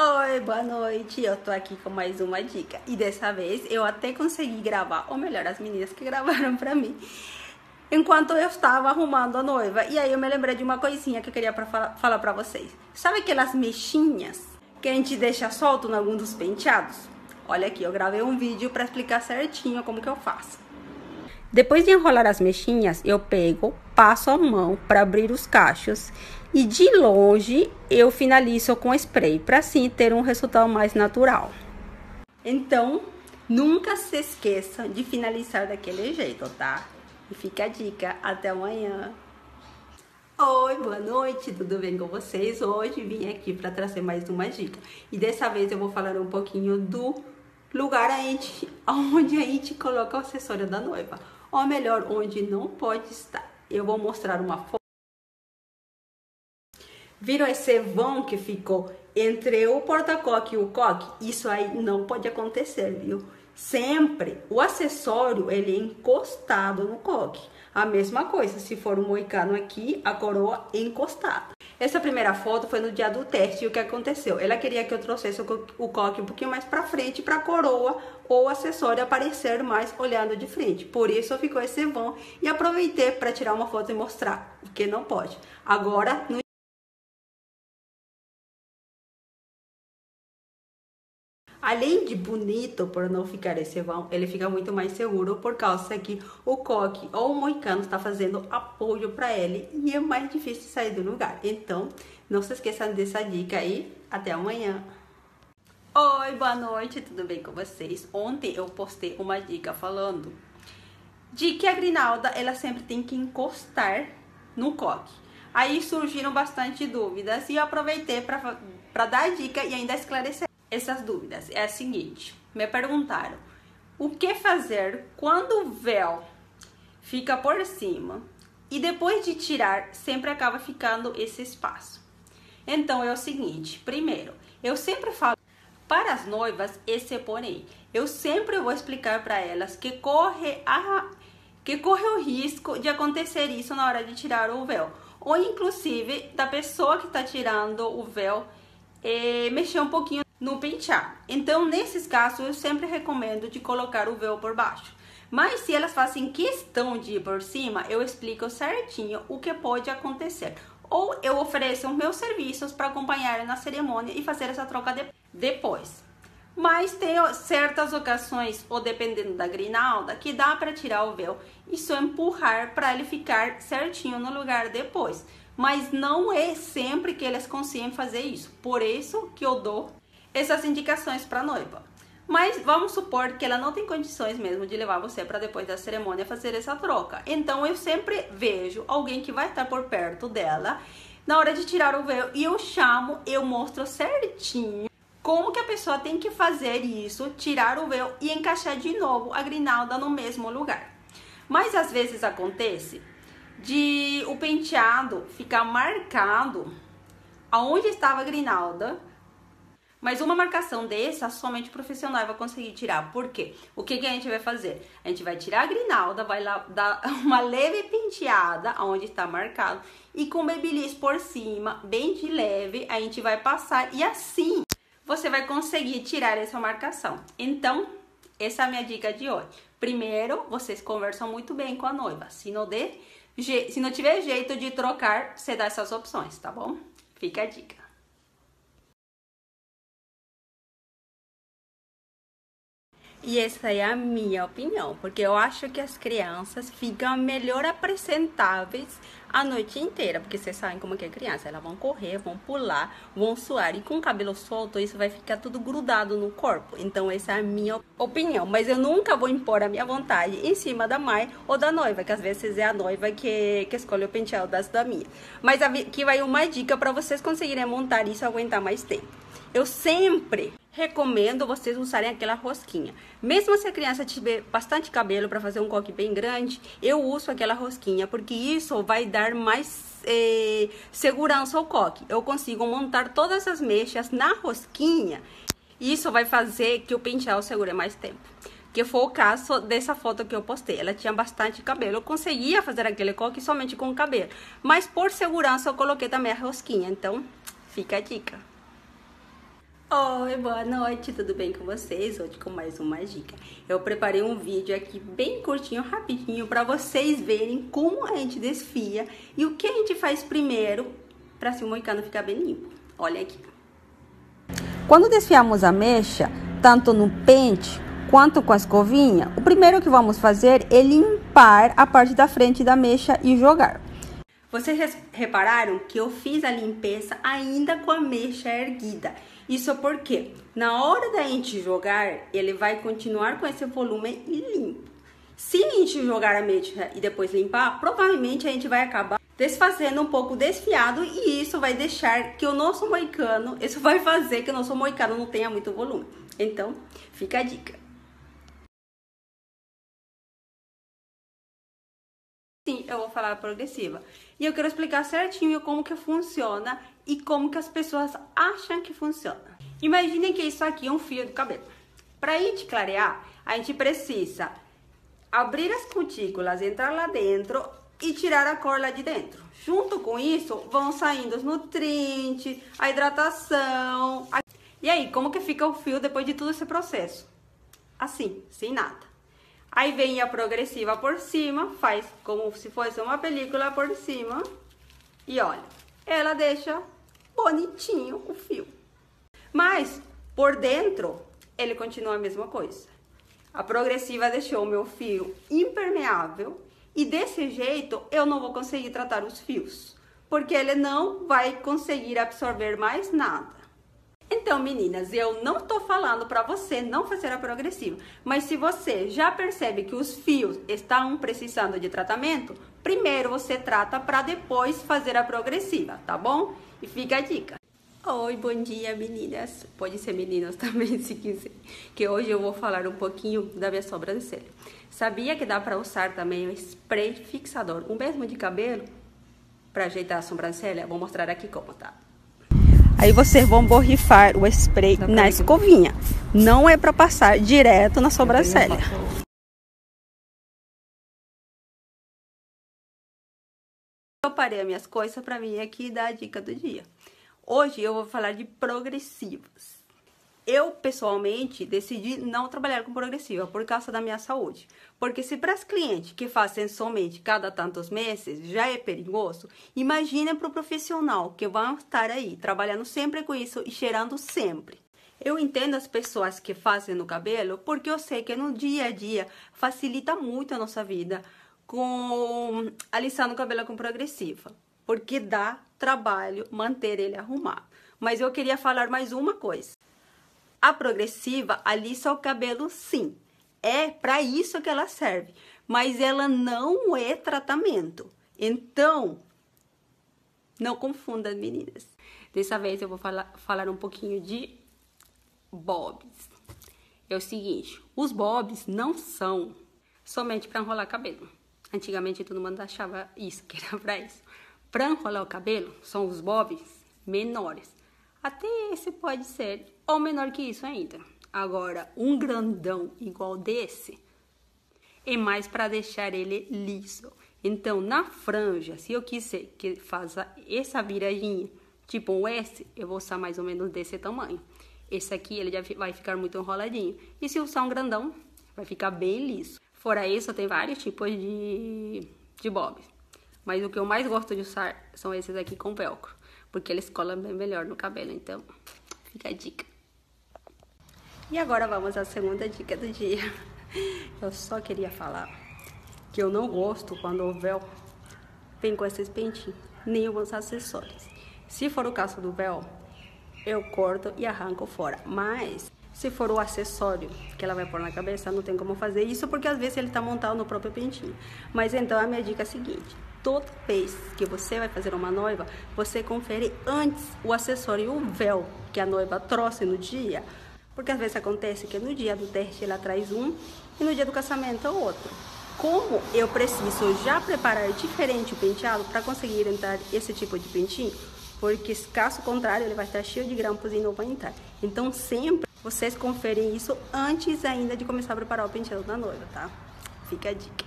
Oi, boa noite, eu tô aqui com mais uma dica. E dessa vez eu até consegui gravar, ou melhor, as meninas que gravaram pra mim, enquanto eu estava arrumando a noiva. E aí eu me lembrei de uma coisinha que eu queria falar pra vocês. Sabe aquelas mechinhas que a gente deixa solto em algum dos penteados? Olha aqui, eu gravei um vídeo pra explicar certinho como que eu faço. Depois de enrolar as mechinhas, eu passo a mão para abrir os cachos e de longe eu finalizo com spray, para assim ter um resultado mais natural. Então, nunca se esqueça de finalizar daquele jeito, tá? E fica a dica, até amanhã. Oi, boa noite, tudo bem com vocês? Hoje vim aqui para trazer mais uma dica. E dessa vez eu vou falar um pouquinho do lugar onde a gente coloca o acessório da noiva. Ou melhor, onde não pode estar. Eu vou mostrar uma foto. Viram esse vão que ficou entre o porta-coque e o coque? Isso aí não pode acontecer, viu? Sempre o acessório ele é encostado no coque. A mesma coisa, se for um moicano aqui, a coroa é encostada. Essa primeira foto foi no dia do teste e o que aconteceu? Ela queria que eu trouxesse o coque um pouquinho mais pra frente para a coroa ou o acessório aparecer mais olhando de frente. Por isso ficou esse vão e aproveitei para tirar uma foto e mostrar o que não pode. Agora, além de bonito, por não ficar esse vão, ele fica muito mais seguro por causa que o coque ou o moicano está fazendo apoio para ele e é mais difícil sair do lugar. Então, não se esqueçam dessa dica aí. Até amanhã. Oi, boa noite, tudo bem com vocês? Ontem eu postei uma dica falando de que a grinalda, ela sempre tem que encostar no coque. Aí surgiram bastante dúvidas e eu aproveitei para dar a dica e ainda esclarecer essas dúvidas. É a seguinte, me perguntaram o que fazer quando o véu fica por cima e depois de tirar sempre acaba ficando esse espaço. Então é o seguinte, primeiro, eu sempre falo para as noivas esse porém, eu sempre vou explicar para elas que corre o risco de acontecer isso na hora de tirar o véu, ou inclusive da pessoa que está tirando o véu mexer um pouquinho no penteado. Então, nesses casos, eu sempre recomendo de colocar o véu por baixo. Mas se elas fazem questão de ir por cima, eu explico certinho o que pode acontecer. Ou eu ofereço os meus serviços para acompanhar na cerimônia e fazer essa troca depois. Mas tem certas ocasiões, ou dependendo da grinalda, que dá para tirar o véu e só empurrar para ele ficar certinho no lugar depois. Mas não é sempre que eles conseguem fazer isso. Por isso que eu dou essas indicações para a noiva. Mas vamos supor que ela não tem condições mesmo de levar você para depois da cerimônia fazer essa troca. Então eu sempre vejo alguém que vai estar por perto dela na hora de tirar o véu e eu mostro certinho como que a pessoa tem que fazer isso, tirar o véu e encaixar de novo a grinalda no mesmo lugar. Mas às vezes acontece de o penteado ficar marcado aonde estava a grinalda, mas uma marcação dessa somente o profissional vai conseguir tirar. Por quê? O que a gente vai fazer? A gente vai tirar a grinalda, vai lá dar uma leve penteada aonde está marcado e com babyliss por cima, bem de leve, a gente vai passar e assim você vai conseguir tirar essa marcação. Então, essa é a minha dica de hoje. Primeiro, vocês conversam muito bem com a noiva. Se não tiver jeito de trocar, você dá essas opções, tá bom? Fica a dica. E essa é a minha opinião, porque eu acho que as crianças ficam melhor apresentáveis a noite inteira, porque vocês sabem como que é criança, elas vão correr, vão pular, vão suar, e com o cabelo solto isso vai ficar tudo grudado no corpo. Então essa é a minha opinião, mas eu nunca vou impor a minha vontade em cima da mãe ou da noiva, que às vezes é a noiva que escolhe o penteado da minha. Mas aqui vai uma dica para vocês conseguirem montar isso e aguentar mais tempo. Eu sempre recomendo vocês usarem aquela rosquinha. Mesmo se a criança tiver bastante cabelo para fazer um coque bem grande, eu uso aquela rosquinha, porque isso vai dar mais segurança ao coque. Eu consigo montar todas as mechas na rosquinha e isso vai fazer que o penteado segure mais tempo. Que foi o caso dessa foto que eu postei. Ela tinha bastante cabelo, eu conseguia fazer aquele coque somente com o cabelo. Mas por segurança eu coloquei também a rosquinha, então fica a dica. Oi, boa noite, tudo bem com vocês? Hoje com mais uma dica. Eu preparei um vídeo aqui bem curtinho, rapidinho, para vocês verem como a gente desfia e o que a gente faz primeiro para se o moicano ficar bem limpo. Olha aqui. Quando desfiamos a mecha, tanto no pente quanto com a escovinha, o primeiro que vamos fazer é limpar a parte da frente da mecha e jogar. Vocês repararam que eu fiz a limpeza ainda com a mecha erguida. Isso porque na hora da gente jogar, ele vai continuar com esse volume limpo. Se a gente jogar a mecha e depois limpar, provavelmente a gente vai acabar desfazendo um pouco desfiado e isso vai deixar que o nosso moicano, isso vai fazer que o nosso moicano não tenha muito volume. Então, fica a dica. Sim, eu vou falar progressiva. E eu quero explicar certinho como que funciona e como que as pessoas acham que funciona. Imaginem que isso aqui é um fio de cabelo. Para a gente clarear, a gente precisa abrir as cutículas, entrar lá dentro e tirar a cor lá de dentro. Junto com isso, vão saindo os nutrientes, a hidratação. E aí, como que fica o fio depois de todo esse processo? Assim, sem nada. Aí vem a progressiva por cima, faz como se fosse uma película por cima. E olha, ela deixa bonitinho o fio. Mas, por dentro, ele continua a mesma coisa. A progressiva deixou o meu fio impermeável. E desse jeito, eu não vou conseguir tratar os fios. Porque ele não vai conseguir absorver mais nada. Então, meninas, eu não tô falando para você não fazer a progressiva, mas se você já percebe que os fios estão precisando de tratamento, primeiro você trata para depois fazer a progressiva, tá bom? E fica a dica. Oi, bom dia, meninas. Pode ser meninos também, se quiser. Que hoje eu vou falar um pouquinho da minha sobrancelha. Sabia que dá para usar também o spray fixador, o mesmo de cabelo, para ajeitar a sobrancelha? Vou mostrar aqui como, tá? Aí vocês vão borrifar o spray na escovinha. Não é para passar direto na sobrancelha. Eu parei as minhas coisas para vir aqui dar a dica do dia. Hoje eu vou falar de progressivas. Eu, pessoalmente, decidi não trabalhar com progressiva por causa da minha saúde. Porque se para as clientes que fazem somente cada tantos meses já é perigoso, imagine para o profissional que vão estar aí trabalhando sempre com isso e cheirando sempre. Eu entendo as pessoas que fazem no cabelo porque eu sei que no dia a dia facilita muito a nossa vida com alisando o cabelo com progressiva. Porque dá trabalho manter ele arrumado. Mas eu queria falar mais uma coisa. A progressiva alisa o cabelo, sim. É para isso que ela serve. Mas ela não é tratamento. Então, não confunda, meninas. Dessa vez eu vou falar um pouquinho de bobs. É o seguinte, os bobs não são somente para enrolar cabelo. Antigamente todo mundo achava isso, que era para isso. Para enrolar o cabelo, são os bobs menores. Até esse pode ser, ou menor que isso ainda. Agora, um grandão igual desse, é mais para deixar ele liso. Então, na franja, se eu quiser que faça essa viradinha, tipo um S, eu vou usar mais ou menos desse tamanho. Esse aqui, ele já vai ficar muito enroladinho. E se usar um grandão, vai ficar bem liso. Fora isso, tem vários tipos de bobs. Mas o que eu mais gosto de usar são esses aqui com velcro. Porque eles colam bem melhor no cabelo, então fica a dica. E agora vamos à segunda dica do dia. Eu só queria falar que eu não gosto quando o véu vem com esses pentinhos, nem os acessórios. Se for o caso do véu, eu corto e arranco fora. Mas se for o acessório que ela vai pôr na cabeça, não tem como fazer isso, porque às vezes ele tá montado no próprio pentinho. Mas então a minha dica é a seguinte. Toda vez que você vai fazer uma noiva, você confere antes o acessório e o véu que a noiva trouxe no dia. Porque às vezes acontece que no dia do teste ela traz um e no dia do casamento é outro. Como eu preciso já preparar diferente o penteado para conseguir entrar esse tipo de pentinho, porque caso contrário ele vai estar cheio de grampos e não vai entrar. Então sempre vocês conferem isso antes ainda de começar a preparar o penteado da noiva, tá? Fica a dica.